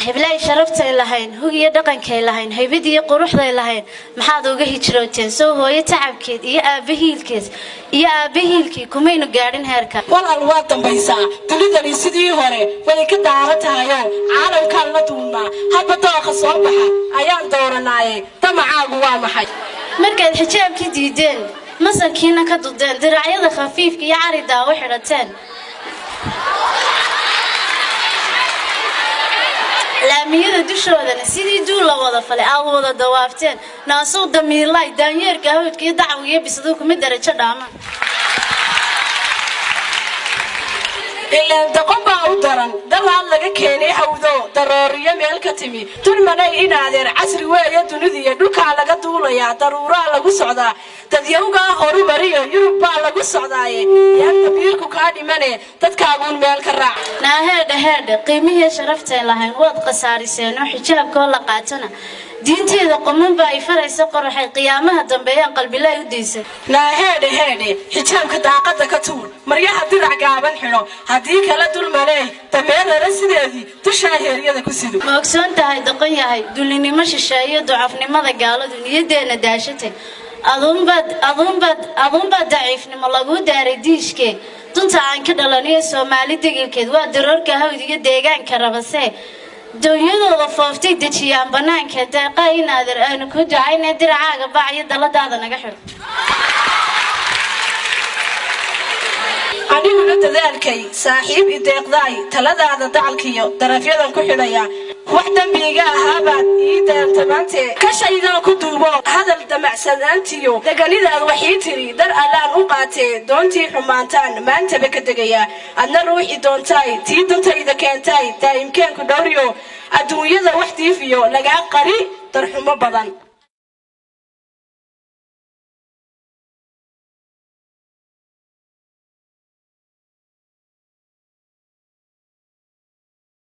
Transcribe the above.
هبلاي شرفتي لهين هي دقن كي لهين هي بدي قروح ذي لهين محاضو جه هجرتين سو هو يتعب كيد يا أبيه الكيس يا أبيه الكي كمينو قاعدين هركا والله الوطن بيسا تريد أن يسدي هوري ولكن دارتها يوم عالم كان لدونا هبطا خصوبها أيام دورنا تمع عقوام حي مركز حجاب كديدين مثلا كينا كدودين دراعية خفيف كي يعرض وحرتين لاميدا دوشودana sidii duul la wada falay aad wada dawaafteen naasoo damiirlay daanyeerka hawdkii dacwiye bisadu kuma darajo dhaama ilaa daqoba u daran dalaal laga keenay hawdo darooriyo meel ka timi turmanay inaadeer casri weeye dunida dhulka laga duulaya daruura lagu socdaa dadyawga horumariyo Yurub lagu socdaaye yaa tabiirku ka dhimane dadkaagun meel ka raac naaheedhe qiimihiisa sharaftay lahayn wad qasaariseen oo xijaabka la qaatana diinteeda qoman baa ay faraysa qorxay qiyaamaha dambeeyaan qalbilay u diisay naaheedhe xijaabka daaqada ka tuur maryaha dirac gaaban xiro hadii kala dulmalay tameerada sideedii tushaahiriyada ku sido ma ogsoon tahay daqan yahay dulinimo shisheeyo ducafnimada gaaladu niyadeena daashatay adunba daciifnimo lagu daaray diishke dunta aan ka dhalaniyo Soomaali degelkeed waa daroorka hawdiga deegaanka rabase dooyadooda fooftay dajiyaan banaanka deeqa inaadir aanu ku ducaynaa diracaaga bacyo daladaada naga xiro aniguna dadaalkay saaxiib ideeqday taladaada dacalkiyo darafyadan ku xidhaya wax dambiga ahaabad iidaantamaante ka shaydan ku duubo hadal damacsanaantiyo daganidaad waxii tiri dar allaan u qaatee doontii xumaantaan maantaba ka degaya adna ruuxi doontay tii dantayda keentay daa'imkeenku dhowriyo adduunyada wax diifiyo laga qari darxumo badan